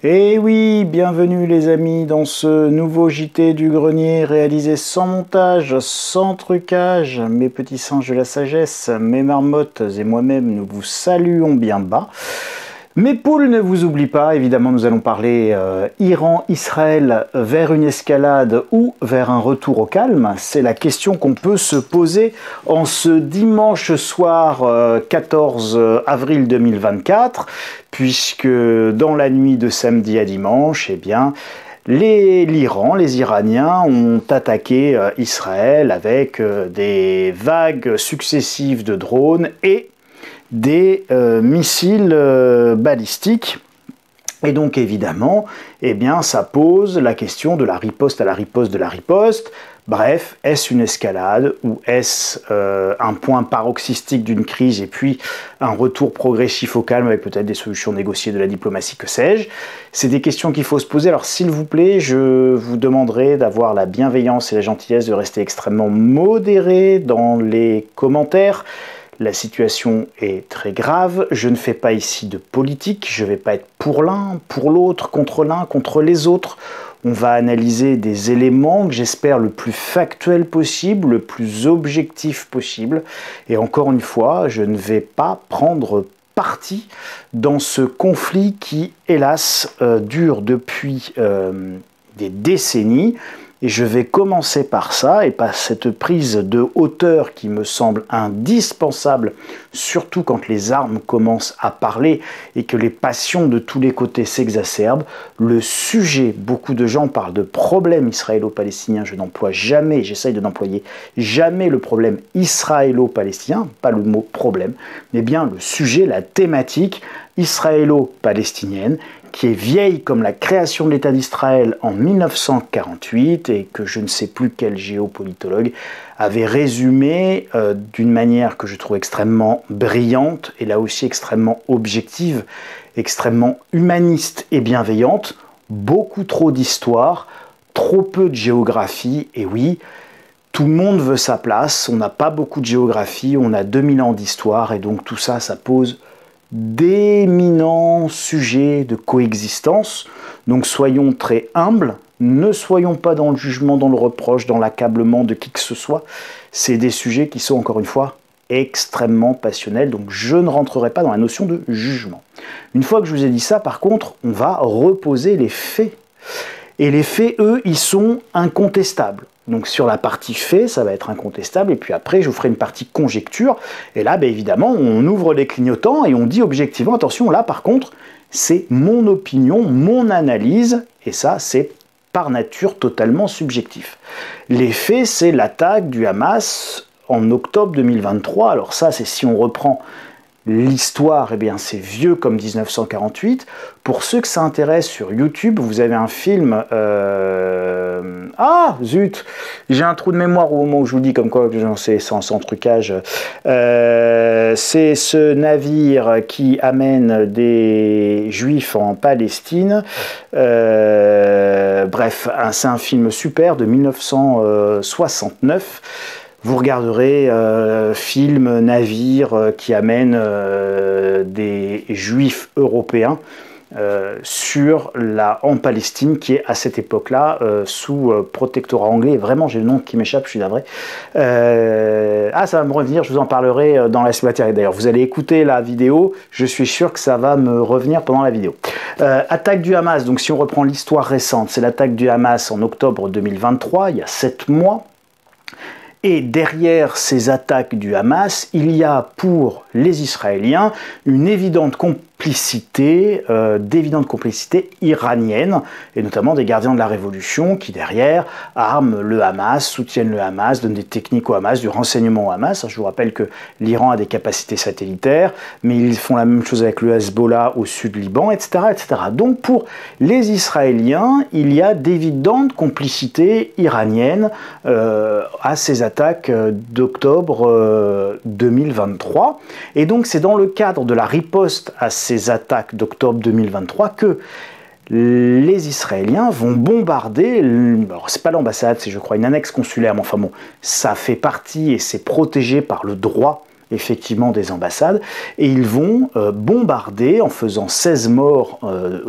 Et oui, bienvenue les amis dans ce nouveau JT du grenier réalisé sans montage, sans trucage. Mes petits singes de la sagesse, mes marmottes et moi-même, nous vous saluons bien bas. Mes poules ne vous oublient pas, évidemment nous allons parler Iran-Israël vers une escalade ou vers un retour au calme. C'est la question qu'on peut se poser en ce dimanche soir 14 avril 2024, puisque dans la nuit de samedi à dimanche, eh bien, l'Iran, les Iraniens ont attaqué Israël avec des vagues successives de drones et des missiles balistiques. Et donc évidemment, eh bien, ça pose la question de la riposte à la riposte de la riposte. Bref, est-ce une escalade ou est-ce un point paroxystique d'une crise et puis un retour progressif au calme avec peut-être des solutions négociées de la diplomatie, que sais-je? C'est des questions qu'il faut se poser. Alors s'il vous plaît, je vous demanderai d'avoir la bienveillance et la gentillesse de rester extrêmement modéré dans les commentaires. La situation est très grave, je ne fais pas ici de politique, je ne vais pas être pour l'un, pour l'autre, contre les autres. On va analyser des éléments que j'espère le plus factuel possible, le plus objectif possible. Et encore une fois, je ne vais pas prendre parti dans ce conflit qui, hélas, dure depuis des décennies. Et je vais commencer par ça, et par cette prise de hauteur qui me semble indispensable, surtout quand les armes commencent à parler et que les passions de tous les côtés s'exacerbent. Le sujet, beaucoup de gens parlent de problème israélo-palestinien, je n'emploie jamais, j'essaye de n'employer jamais le problème israélo-palestinien, pas le mot problème, mais bien le sujet, la thématique israélo-palestinienne, qui est vieille comme la création de l'État d'Israël en 1948 et que je ne sais plus quel géopolitologue avait résumé d'une manière que je trouve extrêmement brillante et là aussi extrêmement objective, extrêmement humaniste et bienveillante. Beaucoup trop d'histoire, trop peu de géographie, et oui, tout le monde veut sa place, on n'a pas beaucoup de géographie, on a 2000 ans d'histoire et donc tout ça, ça pose d'éminents sujets de coexistence. Donc soyons très humbles, ne soyons pas dans le jugement, dans le reproche, dans l'accablement de qui que ce soit. C'est des sujets qui sont encore une fois extrêmement passionnels, donc je ne rentrerai pas dans la notion de jugement. Une fois que je vous ai dit ça, par contre, on va reposer les faits. Et les faits, eux, ils sont incontestables. Donc sur la partie fait, ça va être incontestable, et puis après je vous ferai une partie conjecture, et là évidemment on ouvre les clignotants et on dit objectivement, attention là par contre c'est mon opinion, mon analyse, et ça c'est par nature totalement subjectif. Les faits, c'est l'attaque du Hamas en octobre 2023, alors ça c'est si on reprend l'histoire, eh bien c'est vieux comme 1948. Pour ceux que ça intéresse sur YouTube, vous avez un film... Ah, zut, j'ai un trou de mémoire au moment où je vous dis, comme quoi j'en sais sans trucage. C'est ce navire qui amène des Juifs en Palestine. Bref, c'est un film super de 1969. Vous regarderez film, navire qui amène des Juifs européens en Palestine, qui est à cette époque-là sous protectorat anglais. Et vraiment, j'ai le nom qui m'échappe, je suis navré. Ça va me revenir, je vous en parlerai dans la matière. D'ailleurs, vous allez écouter la vidéo, je suis sûr que ça va me revenir pendant la vidéo. Attaque du Hamas, donc si on reprend l'histoire récente, c'est l'attaque du Hamas en octobre 2023, il y a 7 mois. Et derrière ces attaques du Hamas, il y a pour les Israéliens une évidente complicité iranienne, et notamment des gardiens de la révolution qui derrière arment le Hamas, soutiennent le Hamas, donnent des techniques au Hamas, du renseignement au Hamas. Je vous rappelle que l'Iran a des capacités satellitaires, mais ils font la même chose avec le Hezbollah au sud du Liban, etc., etc. Donc pour les Israéliens, il y a d'évidentes complicités iraniennes à ces attaques d'octobre 2023. Et donc c'est dans le cadre de la riposte à ces attaques d'octobre 2023 que les Israéliens vont bombarder, alors c'est pas l'ambassade, c'est je crois une annexe consulaire, mais enfin bon, ça fait partie et c'est protégé par le droit effectivement des ambassades, et ils vont bombarder en faisant 16 morts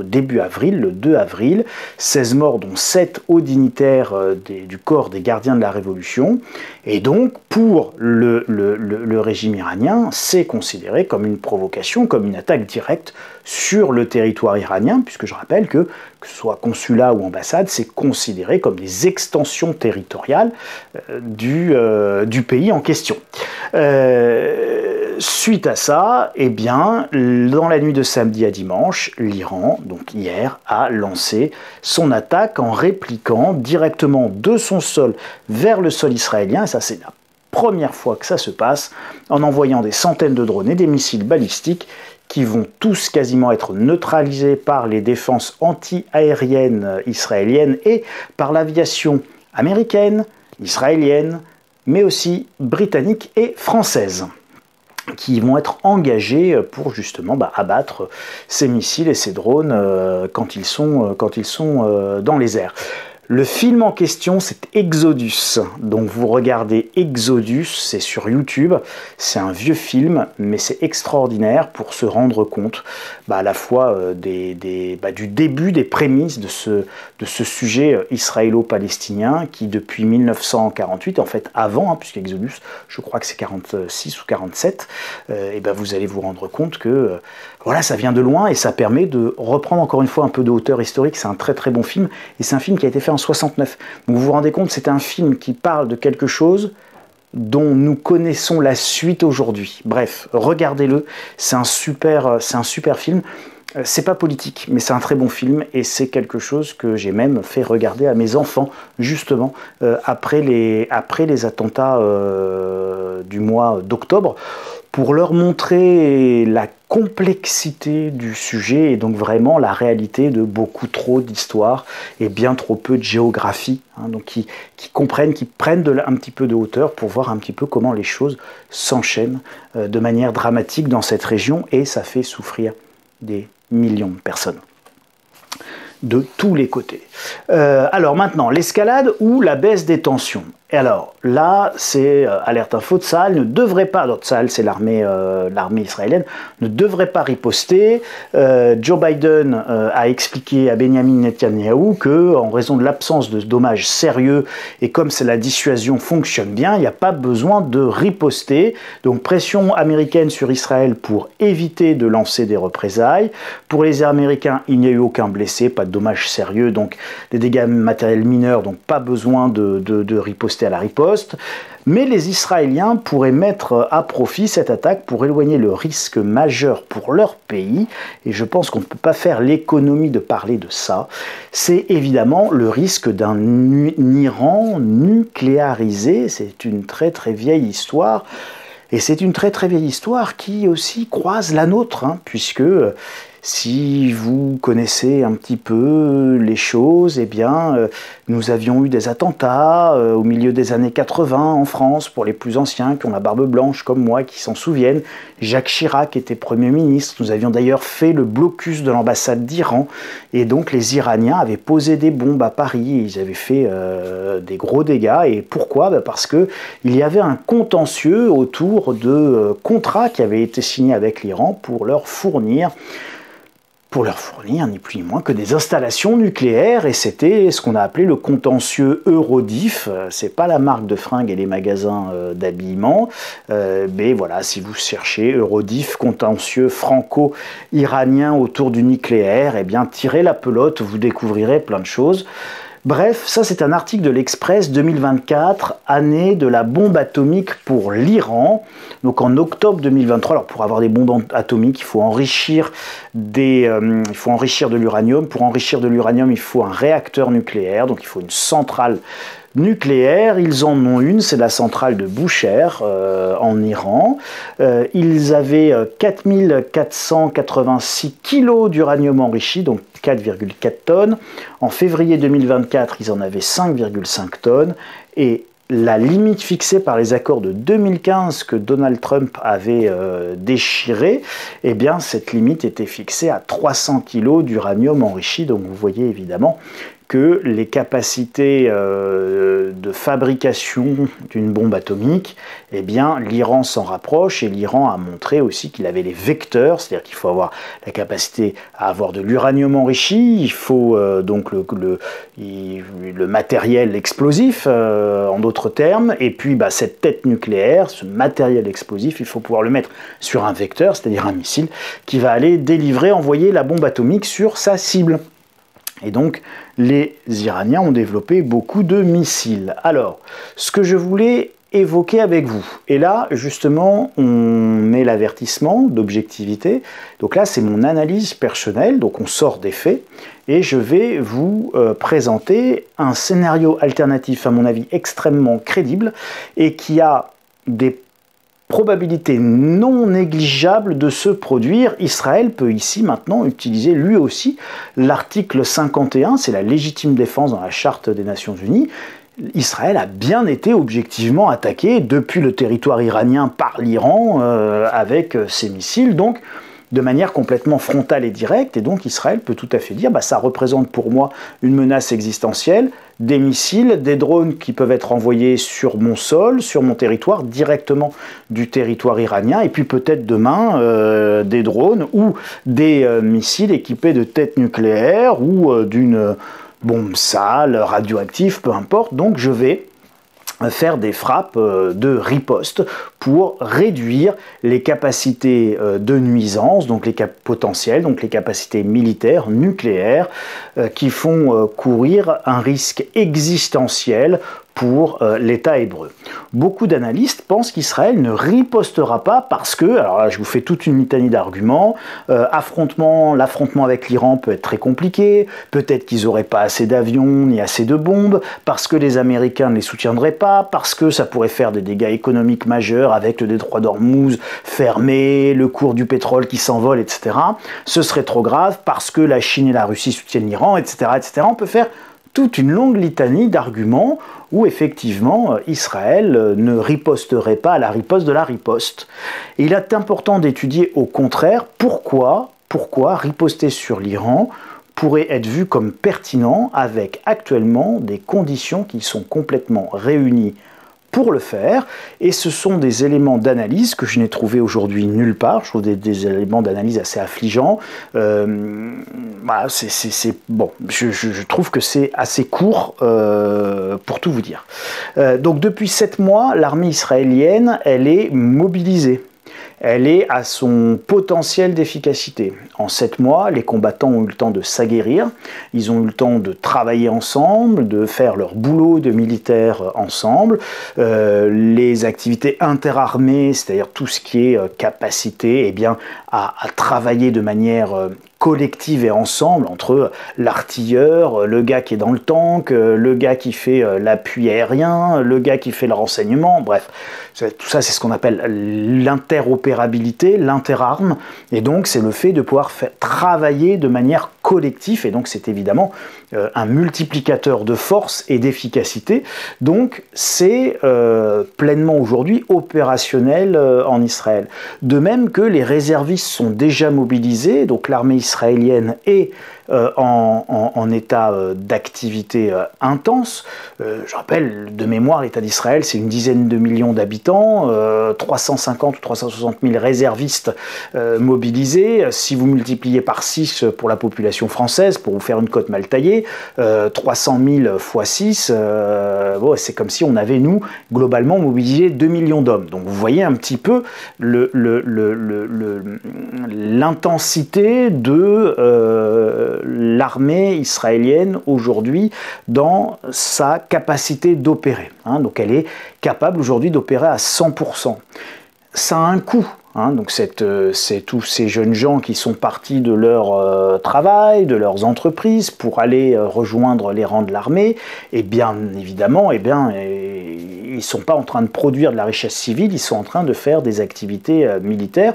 début avril, le 2 avril, 16 morts dont 7 hauts dignitaires du corps des gardiens de la Révolution, et donc pour le régime iranien, c'est considéré comme une provocation, comme une attaque directe sur le territoire iranien, puisque je rappelle que ce soit consulat ou ambassade, c'est considéré comme des extensions territoriales du pays en question. Suite à ça, eh bien, dans la nuit de samedi à dimanche, l'Iran, donc hier, a lancé son attaque en répliquant directement de son sol vers le sol israélien, et ça c'est la première fois que ça se passe, en envoyant des centaines de drones et des missiles balistiques qui vont tous quasiment être neutralisés par les défenses anti-aériennes israéliennes et par l'aviation américaine, israélienne, mais aussi britannique et française, qui vont être engagés pour justement abattre ces missiles et ces drones quand ils sont dans les airs. Le film en question, c'est Exodus. Donc vous regardez Exodus, c'est sur YouTube. C'est un vieux film, mais c'est extraordinaire pour se rendre compte à la fois du début, des prémices de ce sujet israélo-palestinien qui, depuis 1948, en fait avant, puisque Exodus, je crois que c'est 46 ou 47, vous allez vous rendre compte que voilà, ça vient de loin et ça permet de reprendre encore une fois un peu de hauteur historique. C'est un très très bon film et c'est un film qui a été fait en 69. Donc vous vous rendez compte, c'est un film qui parle de quelque chose dont nous connaissons la suite aujourd'hui. Bref, regardez-le, c'est un super film. C'est pas politique, mais c'est un très bon film et c'est quelque chose que j'ai même fait regarder à mes enfants, justement, après les attentats du mois d'octobre, pour leur montrer la complexité du sujet et donc vraiment la réalité de beaucoup trop d'histoires et bien trop peu de géographie, donc qui comprennent, qui prennent un petit peu de hauteur pour voir un petit peu comment les choses s'enchaînent de manière dramatique dans cette région et ça fait souffrir des millions de personnes de tous les côtés. Alors maintenant, l'escalade ou la baisse des tensions. Et alors là, c'est alerte info, Tsahal ne devrait pas, Tsahal c'est l'armée israélienne, ne devrait pas riposter. Joe Biden a expliqué à Benjamin Netanyahou que, en raison de l'absence de dommages sérieux et comme la dissuasion fonctionne bien, il n'y a pas besoin de riposter. Donc pression américaine sur Israël pour éviter de lancer des représailles. Pour les Américains, il n'y a eu aucun blessé, pas de dommages sérieux, donc des dégâts matériels mineurs, donc pas besoin de riposter à la riposte, mais les Israéliens pourraient mettre à profit cette attaque pour éloigner le risque majeur pour leur pays, et je pense qu'on ne peut pas faire l'économie de parler de ça. C'est évidemment le risque d'un Iran nucléarisé. C'est une très très vieille histoire, et c'est une très très vieille histoire qui aussi croise la nôtre, puisque si vous connaissez un petit peu les choses, eh bien, nous avions eu des attentats au milieu des années 80 en France, pour les plus anciens qui ont la barbe blanche comme moi, qui s'en souviennent. Jacques Chirac était Premier ministre. Nous avions d'ailleurs fait le blocus de l'ambassade d'Iran. Et donc les Iraniens avaient posé des bombes à Paris. Et ils avaient fait des gros dégâts. Et pourquoi ? Parce qu'il y avait un contentieux autour de contrats qui avaient été signés avec l'Iran pour leur fournir ni plus ni moins que des installations nucléaires, et c'était ce qu'on a appelé le contentieux Eurodif. C'est pas la marque de fringues et les magasins d'habillement, mais voilà, si vous cherchez Eurodif, contentieux franco-iranien autour du nucléaire, eh bien tirez la pelote, vous découvrirez plein de choses. Bref, ça c'est un article de l'Express 2024, année de la bombe atomique pour l'Iran. Donc en octobre 2023, alors pour avoir des bombes atomiques, il faut enrichir de l'uranium. Pour enrichir de l'uranium, il faut un réacteur nucléaire, donc il faut une centrale nucléaire. Ils en ont une, c'est la centrale de Bushehr en Iran. Ils avaient 4486 kilos d'uranium enrichi, donc 4,4 tonnes. En février 2024, ils en avaient 5,5 tonnes. Et la limite fixée par les accords de 2015 que Donald Trump avait déchiré, eh bien cette limite était fixée à 300 kilos d'uranium enrichi. Donc vous voyez évidemment que les capacités de fabrication d'une bombe atomique, eh bien, l'Iran s'en rapproche, et l'Iran a montré aussi qu'il avait les vecteurs, c'est-à-dire qu'il faut avoir la capacité à avoir de l'uranium enrichi, il faut donc le matériel explosif, en d'autres termes, et puis cette tête nucléaire, ce matériel explosif, il faut pouvoir le mettre sur un vecteur, c'est-à-dire un missile, qui va aller délivrer, envoyer la bombe atomique sur sa cible. Et donc, les Iraniens ont développé beaucoup de missiles. Alors, ce que je voulais évoquer avec vous, et là, justement, on met l'avertissement d'objectivité. Donc là, c'est mon analyse personnelle, donc on sort des faits, et je vais vous présenter un scénario alternatif, à mon avis, extrêmement crédible, et qui a des probabilité non négligeable de se produire. Israël peut ici maintenant utiliser lui aussi l'article 51, c'est la légitime défense dans la Charte des Nations Unies. Israël a bien été objectivement attaqué depuis le territoire iranien par l'Iran avec ses missiles, donc de manière complètement frontale et directe, et donc Israël peut tout à fait dire ça représente pour moi une menace existentielle, des missiles, des drones qui peuvent être envoyés sur mon sol, sur mon territoire, directement du territoire iranien, et puis peut-être demain des drones ou des missiles équipés de têtes nucléaires ou d'une bombe sale, radioactive, peu importe. Donc je vais faire des frappes de riposte pour réduire les capacités de nuisance, donc les potentiels, donc les capacités militaires, nucléaires, qui font courir un risque existentiel pour l'État hébreu. Beaucoup d'analystes pensent qu'Israël ne ripostera pas parce que, alors là je vous fais toute une litanie d'arguments, l'affrontement avec l'Iran peut être très compliqué, peut-être qu'ils n'auraient pas assez d'avions ni assez de bombes, parce que les Américains ne les soutiendraient pas, parce que ça pourrait faire des dégâts économiques majeurs avec le détroit d'Ormuz fermé, le cours du pétrole qui s'envole, etc. Ce serait trop grave parce que la Chine et la Russie soutiennent l'Iran, etc., etc. On peut faire toute une longue litanie d'arguments où effectivement Israël ne riposterait pas à la riposte de la riposte. Et il est important d'étudier au contraire pourquoi riposter sur l'Iran pourrait être vu comme pertinent avec actuellement des conditions qui sont complètement réunies pour le faire, et ce sont des éléments d'analyse que je n'ai trouvé aujourd'hui nulle part. Je trouve des éléments d'analyse assez affligeants. Voilà, bon, je trouve que c'est assez court pour tout vous dire. Donc depuis 7 mois, l'armée israélienne, elle est mobilisée. Elle est à son potentiel d'efficacité. En 7 mois, les combattants ont eu le temps de s'aguerrir, ils ont eu le temps de travailler ensemble, de faire leur boulot de militaires ensemble. Les activités interarmées, c'est-à-dire tout ce qui est capacité à travailler de manière collective et ensemble, entre l'artilleur, le gars qui est dans le tank, le gars qui fait l'appui aérien, le gars qui fait le renseignement, bref, tout ça c'est ce qu'on appelle l'interopérabilité, l'interarme, et donc c'est le fait de pouvoir faire travailler de manière collective, et donc c'est évidemment un multiplicateur de force et d'efficacité, donc c'est pleinement aujourd'hui opérationnel en Israël. De même que les réservistes sont déjà mobilisés, donc l'armée israélienne est en état d'activité intense. Je rappelle, de mémoire, l'État d'Israël, c'est une dizaine de millions d'habitants, 350 ou 360 000 réservistes mobilisés. Si vous multipliez par 6 pour la population française, pour vous faire une cote mal taillée, 300 000 fois 6, bon, c'est comme si on avait, nous, globalement mobilisé 2 millions d'hommes. Donc vous voyez un petit peu l'intensité de l'armée israélienne aujourd'hui dans sa capacité d'opérer. Donc elle est capable aujourd'hui d'opérer à 100%. Ça a un coût. Donc c'est tous ces jeunes gens qui sont partis de leur travail, de leurs entreprises pour aller rejoindre les rangs de l'armée, et bien évidemment, ils ne sont pas en train de produire de la richesse civile, ils sont en train de faire des activités militaires.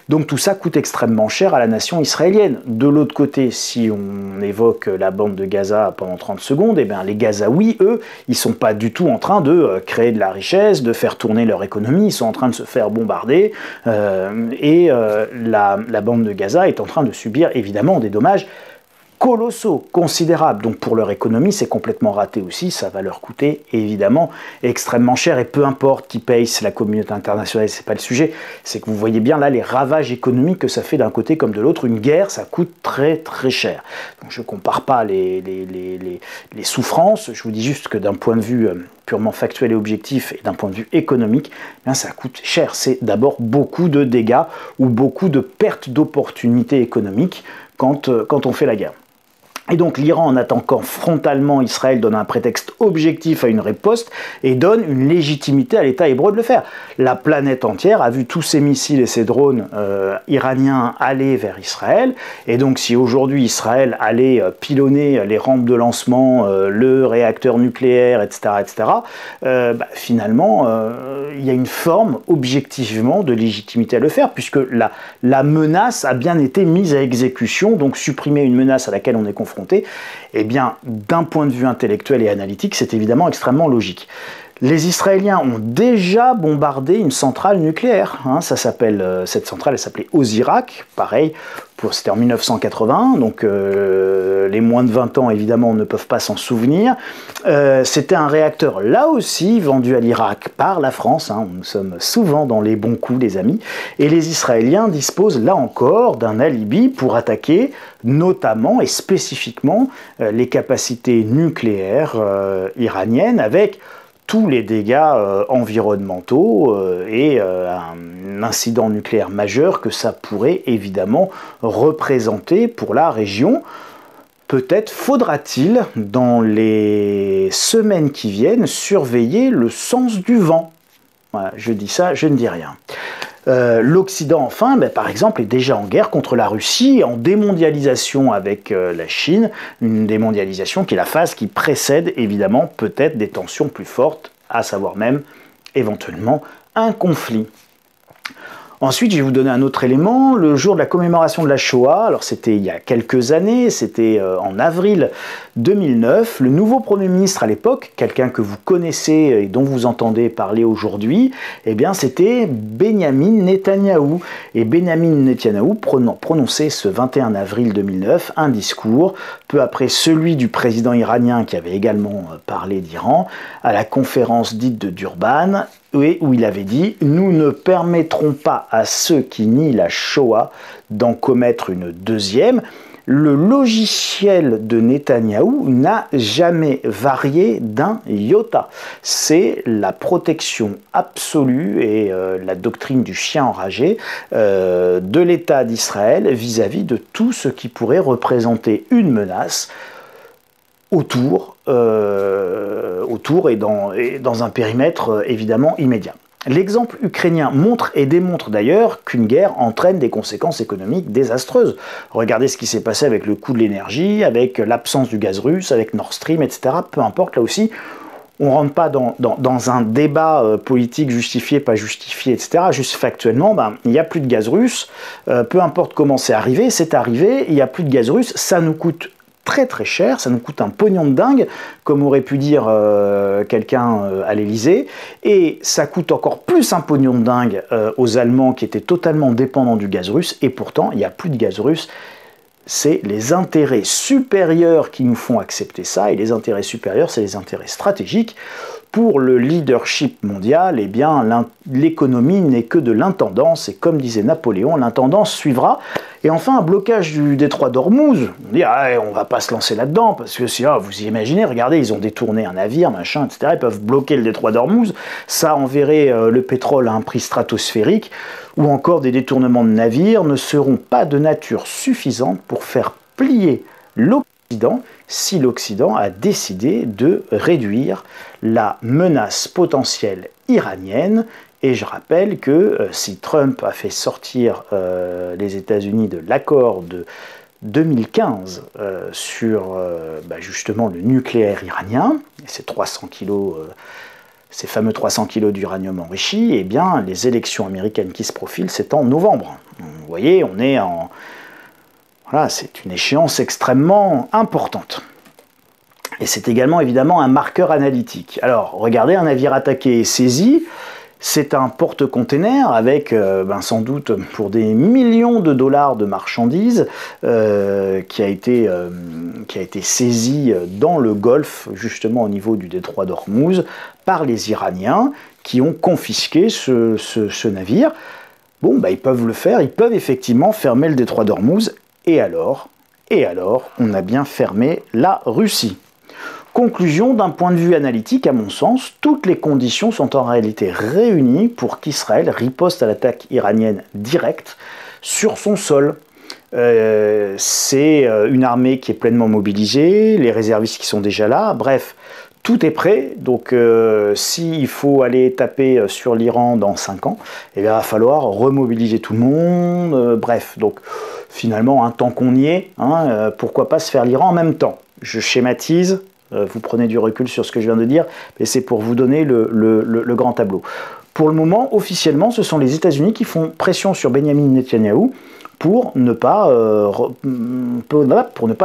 Donc tout ça coûte extrêmement cher à la nation israélienne. De l'autre côté, si on évoque la bande de Gaza pendant 30 secondes, les Gazaouis, eux, ils ne sont pas du tout en train de créer de la richesse, de faire tourner leur économie, ils sont en train de se faire bombarder, la bande de Gaza est en train de subir évidemment des dommages colossaux, considérables. Donc pour leur économie, c'est complètement raté aussi. Ça va leur coûter évidemment extrêmement cher. Et peu importe qui paye, c'est la communauté internationale, c'est pas le sujet. C'est que vous voyez bien là les ravages économiques que ça fait d'un côté comme de l'autre. Une guerre, ça coûte très très cher. Donc je compare pas les souffrances. Je vous dis juste que d'un point de vue purement factuel et objectif et d'un point de vue économique, eh bien, ça coûte cher. C'est d'abord beaucoup de dégâts ou beaucoup de pertes d'opportunités économiques quand on fait la guerre. Et donc l'Iran, en attaquant frontalement Israël, donne un prétexte objectif à une riposte et donne une légitimité à l'État hébreu de le faire. La planète entière a vu tous ces missiles et ces drones iraniens aller vers Israël. Et donc si aujourd'hui Israël allait pilonner les rampes de lancement, le réacteur nucléaire, etc., finalement, il y a une forme objectivement de légitimité à le faire, puisque la menace a bien été mise à exécution. Donc supprimer une menace à laquelle on est confronté, eh bien, d'un point de vue intellectuel et analytique, c'est évidemment extrêmement logique. Les Israéliens ont déjà bombardé une centrale nucléaire. Cette centrale, elle s'appelait Osirak. Pareil, c'était en 1980, donc les moins de 20 ans, évidemment, ne peuvent pas s'en souvenir. C'était un réacteur, là aussi, vendu à l'Irak par la France. Nous sommes souvent dans les bons coups, les amis. Et les Israéliens disposent, là encore, d'un alibi pour attaquer, notamment et spécifiquement, les capacités nucléaires iraniennes, avec tous les dégâts environnementaux et un incident nucléaire majeur que ça pourrait évidemment représenter pour la région. Peut-être faudra-t-il, dans les semaines qui viennent, surveiller le sens du vent. Voilà, je dis ça, je ne dis rien. L'Occident, enfin, par exemple, est déjà en guerre contre la Russie, en démondialisation avec la Chine, une démondialisation qui est la phase qui précède, évidemment, peut-être des tensions plus fortes, à savoir même, éventuellement, un conflit. Ensuite, je vais vous donner un autre élément, le jour de la commémoration de la Shoah, alors c'était il y a quelques années, c'était en avril 2009, le nouveau Premier ministre à l'époque, quelqu'un que vous connaissez et dont vous entendez parler aujourd'hui, eh bien c'était Benyamin Netanyahou. Et Benyamin Netanyahou prononçait ce 21 avril 2009 un discours, peu après celui du président iranien qui avait également parlé d'Iran, à la conférence dite de Durban, où il avait dit « Nous ne permettrons pas à ceux qui nient la Shoah d'en commettre une deuxième ». Le logiciel de Netanyahou n'a jamais varié d'un iota. C'est la protection absolue et la doctrine du chien enragé de l'État d'Israël vis-à-vis de tout ce qui pourrait représenter une menace autour et dans un périmètre évidemment immédiat. L'exemple ukrainien montre et démontre d'ailleurs qu'une guerre entraîne des conséquences économiques désastreuses. Regardez ce qui s'est passé avec le coût de l'énergie, avec l'absence du gaz russe, avec Nord Stream, etc. Peu importe, là aussi, on ne rentre pas dans un débat politique justifié, pas justifié, etc. Juste factuellement, il n'y a plus de gaz russe, peu importe comment c'est arrivé, il n'y a plus de gaz russe, ça nous coûte très très cher, ça nous coûte un pognon de dingue, comme aurait pu dire quelqu'un à l'Elysée, et ça coûte encore plus un pognon de dingue aux Allemands qui étaient totalement dépendants du gaz russe, et pourtant il n'y a plus de gaz russe. C'est les intérêts supérieurs qui nous font accepter ça, et les intérêts supérieurs, c'est les intérêts stratégiques. Pour le leadership mondial, eh bien, l'économie n'est que de l'intendance, et comme disait Napoléon, l'intendance suivra. Et enfin, un blocage du détroit d'Ormuz. On dit, on va pas se lancer là-dedans, parce que si vous imaginez, regardez, ils ont détourné un navire, machin, etc., ils peuvent bloquer le détroit d'Ormuz, ça enverrait le pétrole à un prix stratosphérique, ou encore des détournements de navires ne seront pas de nature suffisante pour faire plier l'Occident si l'Occident a décidé de réduire la menace potentielle iranienne. Et je rappelle que si Trump a fait sortir les États-Unis de l'accord de 2015 sur justement le nucléaire iranien, et ces 300 kilos, ces fameux 300 kilos d'uranium enrichi, eh bien les élections américaines qui se profilent, c'est en novembre. Vous voyez, on est en... Voilà, c'est une échéance extrêmement importante. Et c'est également évidemment un marqueur analytique. Alors, regardez, un navire attaqué et saisi, C'est un porte-container avec sans doute pour des millions de dollars de marchandises qui a été saisi dans le Golfe, justement au niveau du détroit d'Ormuz, par les Iraniens qui ont confisqué ce navire. Bon, ils peuvent le faire, ils peuvent effectivement fermer le détroit d'Ormuz, et alors, on a bien fermé la Russie. Conclusion, d'un point de vue analytique, à mon sens, toutes les conditions sont en réalité réunies pour qu'Israël riposte à l'attaque iranienne directe sur son sol. C'est une armée qui est pleinement mobilisée, les réservistes qui sont déjà là, bref, tout est prêt. Donc s'il faut aller taper sur l'Iran dans 5 ans, il va falloir remobiliser tout le monde, bref, donc finalement, tant qu'on y est, pourquoi pas se faire l'Iran en même temps. Je schématise. Vous prenez du recul sur ce que je viens de dire, mais c'est pour vous donner le grand tableau. Pour le moment, officiellement, ce sont les États-Unis qui font pression sur Benyamin Netanyahou pour ne pas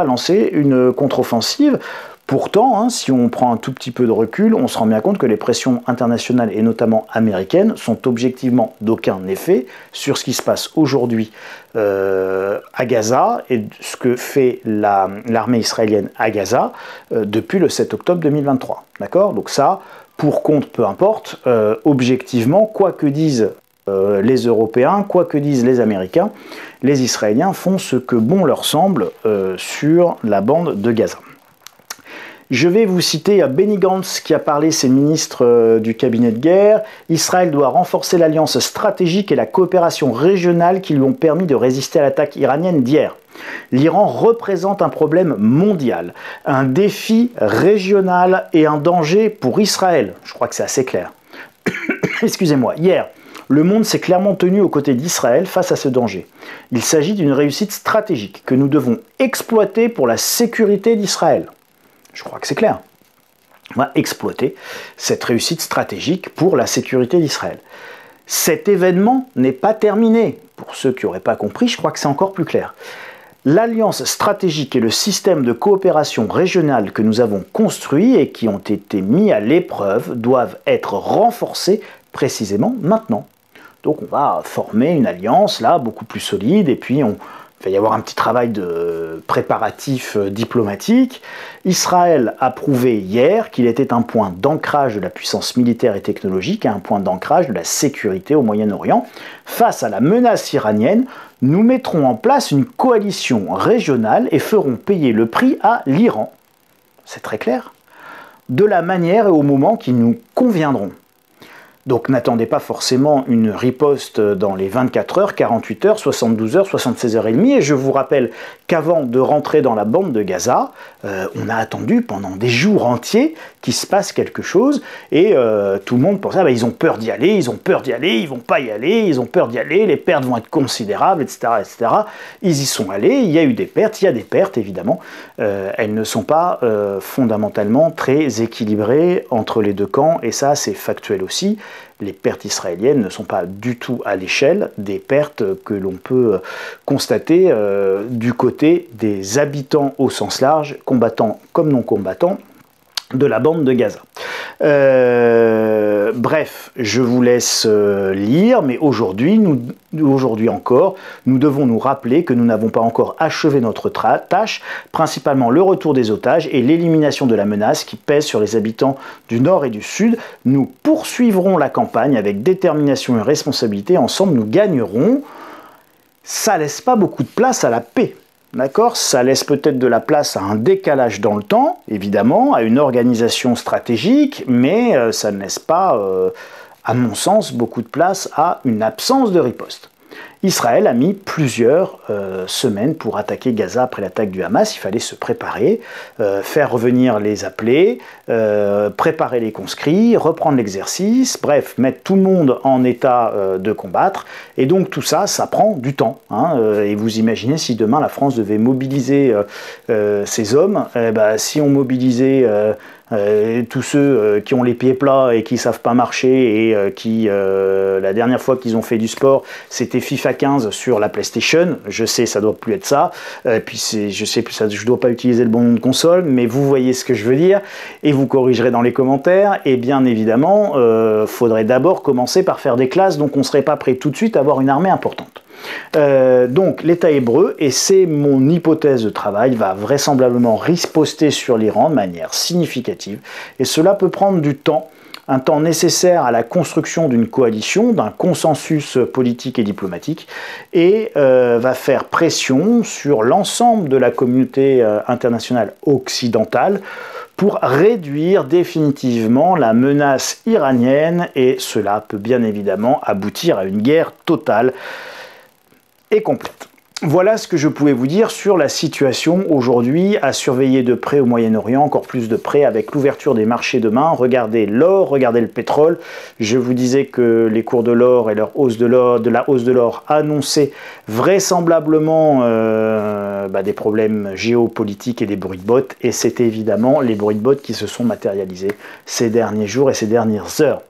lancer une contre-offensive. Pourtant, si on prend un tout petit peu de recul, on se rend bien compte que les pressions internationales, et notamment américaines, sont objectivement d'aucun effet sur ce qui se passe aujourd'hui à Gaza et ce que fait l'armée israélienne à Gaza depuis le 7 octobre 2023. D'accord ? Donc ça, pour compte, peu importe, objectivement, quoi que disent les Européens, quoi que disent les Américains, les Israéliens font ce que bon leur semble sur la bande de Gaza. Je vais vous citer Benny Gantz qui a parlé, ses ministres du cabinet de guerre. Israël doit renforcer l'alliance stratégique et la coopération régionale qui lui ont permis de résister à l'attaque iranienne d'hier. L'Iran représente un problème mondial, un défi régional et un danger pour Israël. Je crois que c'est assez clair. Excusez-moi, hier, le monde s'est clairement tenu aux côtés d'Israël face à ce danger. Il s'agit d'une réussite stratégique que nous devons exploiter pour la sécurité d'Israël. Je crois que c'est clair. On va exploiter cette réussite stratégique pour la sécurité d'Israël. Cet événement n'est pas terminé. Pour ceux qui n'auraient pas compris, je crois que c'est encore plus clair. L'alliance stratégique et le système de coopération régionale que nous avons construits et qui ont été mis à l'épreuve doivent être renforcés précisément maintenant. Donc on va former une alliance là beaucoup plus solide et puis il va y avoir un petit travail de préparatif diplomatique. Israël a prouvé hier qu'il était un point d'ancrage de la puissance militaire et technologique et un point d'ancrage de la sécurité au Moyen-Orient. Face à la menace iranienne, nous mettrons en place une coalition régionale et ferons payer le prix à l'Iran. C'est très clair. De la manière et au moment qui nous conviendront. Donc n'attendez pas forcément une riposte dans les 24 heures, 48 heures, 72 heures, 76 heures et demie. Et je vous rappelle qu'avant de rentrer dans la bande de Gaza, on a attendu pendant des jours entiers qu'il se passe quelque chose. Et tout le monde pensait, ils ont peur d'y aller, ils vont pas y aller, ils ont peur d'y aller, les pertes vont être considérables, etc., etc. Ils y sont allés, il y a eu des pertes, il y a des pertes évidemment. Elles ne sont pas fondamentalement très équilibrées entre les deux camps, et ça c'est factuel aussi. Les pertes israéliennes ne sont pas du tout à l'échelle des pertes que l'on peut constater du côté des habitants au sens large, combattants comme non combattants, de la bande de Gaza. Bref, je vous laisse lire, mais aujourd'hui encore, nous devons nous rappeler que nous n'avons pas encore achevé notre tâche, principalement le retour des otages et l'élimination de la menace qui pèse sur les habitants du nord et du sud. Nous poursuivrons la campagne avec détermination et responsabilité. Ensemble, nous gagnerons. Ça laisse pas beaucoup de place à la paix. D'accord ? Ça laisse peut-être de la place à un décalage dans le temps, évidemment, à une organisation stratégique, mais ça ne laisse pas, à mon sens, beaucoup de place à une absence de riposte. Israël a mis plusieurs semaines pour attaquer Gaza après l'attaque du Hamas. Il fallait se préparer, faire revenir les appelés, préparer les conscrits, reprendre l'exercice, bref, mettre tout le monde en état de combattre. Et donc tout ça, ça prend du temps. Et vous imaginez si demain la France devait mobiliser ses hommes, si on mobilisait Tous ceux qui ont les pieds plats et qui savent pas marcher et qui, la dernière fois qu'ils ont fait du sport, c'était FIFA 15 sur la PlayStation. Je sais, ça doit plus être ça. Puis je sais plus ça, je dois pas utiliser le bon nom de console, mais vous voyez ce que je veux dire et vous corrigerez dans les commentaires. Et bien évidemment, faudrait d'abord commencer par faire des classes, donc on serait pas prêt tout de suite à avoir une armée importante. Donc l'État hébreu, et c'est mon hypothèse de travail, va vraisemblablement riposter sur l'Iran de manière significative, et cela peut prendre du temps, un temps nécessaire à la construction d'une coalition, d'un consensus politique et diplomatique, et va faire pression sur l'ensemble de la communauté internationale occidentale pour réduire définitivement la menace iranienne, et cela peut bien évidemment aboutir à une guerre totale et complète. Voilà ce que je pouvais vous dire sur la situation aujourd'hui à surveiller de près au Moyen-Orient, encore plus de près avec l'ouverture des marchés demain. Regardez l'or, regardez le pétrole. Je vous disais que les cours de l'or et la hausse de l'or annonçaient vraisemblablement des problèmes géopolitiques et des bruits de bottes. Et c'est évidemment les bruits de bottes qui se sont matérialisés ces derniers jours et ces dernières heures.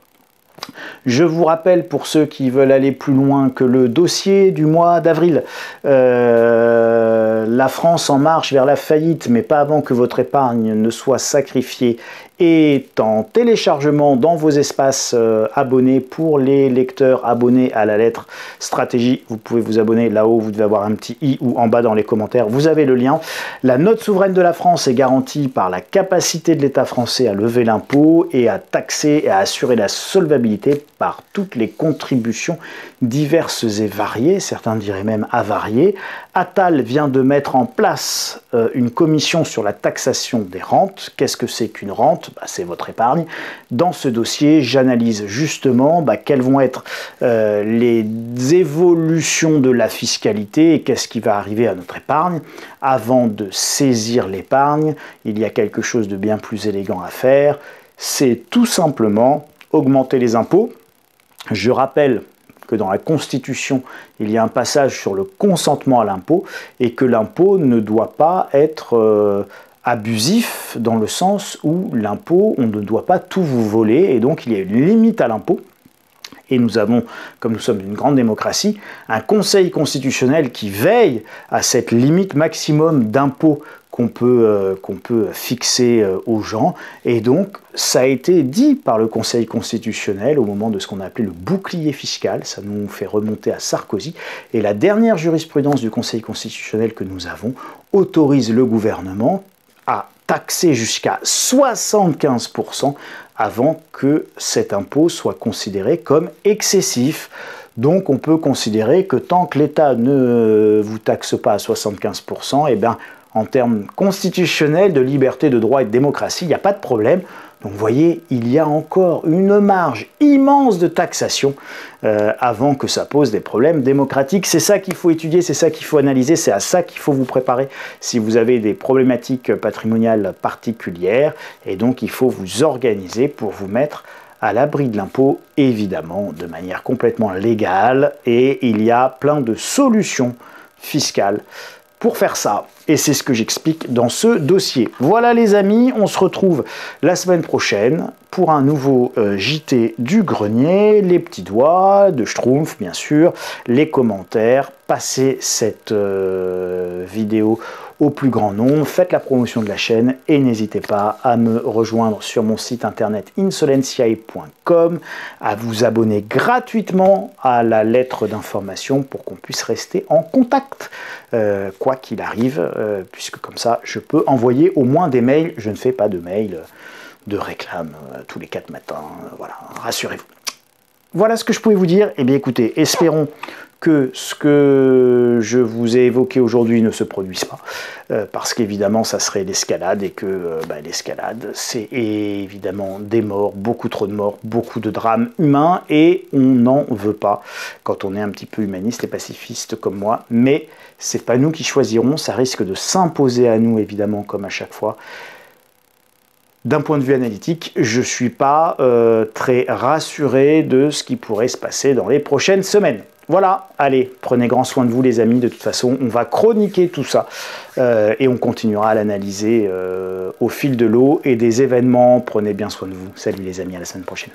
Je vous rappelle, pour ceux qui veulent aller plus loin, que le dossier du mois d'avril, la France en marche vers la faillite, mais pas avant que votre épargne ne soit sacrifiée, est en téléchargement dans vos espaces abonnés pour les lecteurs abonnés à la lettre stratégie. Vous pouvez vous abonner là-haut, vous devez avoir un petit i, ou en bas dans les commentaires, vous avez le lien. La note souveraine de la France est garantie par la capacité de l'État français à lever l'impôt et à taxer et à assurer la solvabilité par toutes les contributions diverses et variées, certains diraient même avariées. Attal vient de mettre en place une commission sur la taxation des rentes. Qu'est-ce que c'est qu'une rente? C'est votre épargne. Dans ce dossier, j'analyse justement quelles vont être les évolutions de la fiscalité et qu'est-ce qui va arriver à notre épargne. Avant de saisir l'épargne, il y a quelque chose de bien plus élégant à faire. C'est tout simplement augmenter les impôts. Je rappelle que dans la Constitution, il y a un passage sur le consentement à l'impôt et que l'impôt ne doit pas être abusif dans le sens où l'impôt, on ne doit pas tout vous voler et donc il y a une limite à l'impôt. Et nous avons, comme nous sommes une grande démocratie, un conseil constitutionnel qui veille à cette limite maximum d'impôts qu'on peut fixer aux gens. Et donc, ça a été dit par le Conseil constitutionnel au moment de ce qu'on a appelé le bouclier fiscal. Ça nous fait remonter à Sarkozy. Et la dernière jurisprudence du Conseil constitutionnel que nous avons autorise le gouvernement à taxer jusqu'à 75% avant que cet impôt soit considéré comme excessif. Donc on peut considérer que tant que l'État ne vous taxe pas à 75%, en termes constitutionnels de liberté, de droit et de démocratie, il n'y a pas de problème. Donc vous voyez, il y a encore une marge immense de taxation avant que ça pose des problèmes démocratiques. C'est ça qu'il faut étudier, c'est ça qu'il faut analyser, c'est à ça qu'il faut vous préparer si vous avez des problématiques patrimoniales particulières. Et donc il faut vous organiser pour vous mettre à l'abri de l'impôt, évidemment, de manière complètement légale. Et il y a plein de solutions fiscales pour faire ça. Et c'est ce que j'explique dans ce dossier. Voilà les amis, on se retrouve la semaine prochaine pour un nouveau JT du grenier. Les petits doigts de Schtroumpf, bien sûr, les commentaires, passez cette vidéo au plus grand nombre, faites la promotion de la chaîne et n'hésitez pas à me rejoindre sur mon site internet insolentiae.com, à vous abonner gratuitement à la lettre d'information pour qu'on puisse rester en contact, quoi qu'il arrive, puisque comme ça je peux envoyer au moins des mails. Je ne fais pas de mails de réclame tous les 4 matins, voilà, rassurez-vous. Voilà ce que je pouvais vous dire. Eh bien écoutez, espérons que ce que je vous ai évoqué aujourd'hui ne se produise pas, parce qu'évidemment ça serait l'escalade, et que l'escalade c'est évidemment des morts, beaucoup trop de morts, beaucoup de drames humains, et on n'en veut pas quand on est un petit peu humaniste et pacifiste comme moi, mais c'est pas nous qui choisirons, ça risque de s'imposer à nous évidemment comme à chaque fois. D'un point de vue analytique, je ne suis pas très rassuré de ce qui pourrait se passer dans les prochaines semaines. Voilà, allez, prenez grand soin de vous les amis, de toute façon on va chroniquer tout ça et on continuera à l'analyser au fil de l'eau et des événements. Prenez bien soin de vous, salut les amis, à la semaine prochaine.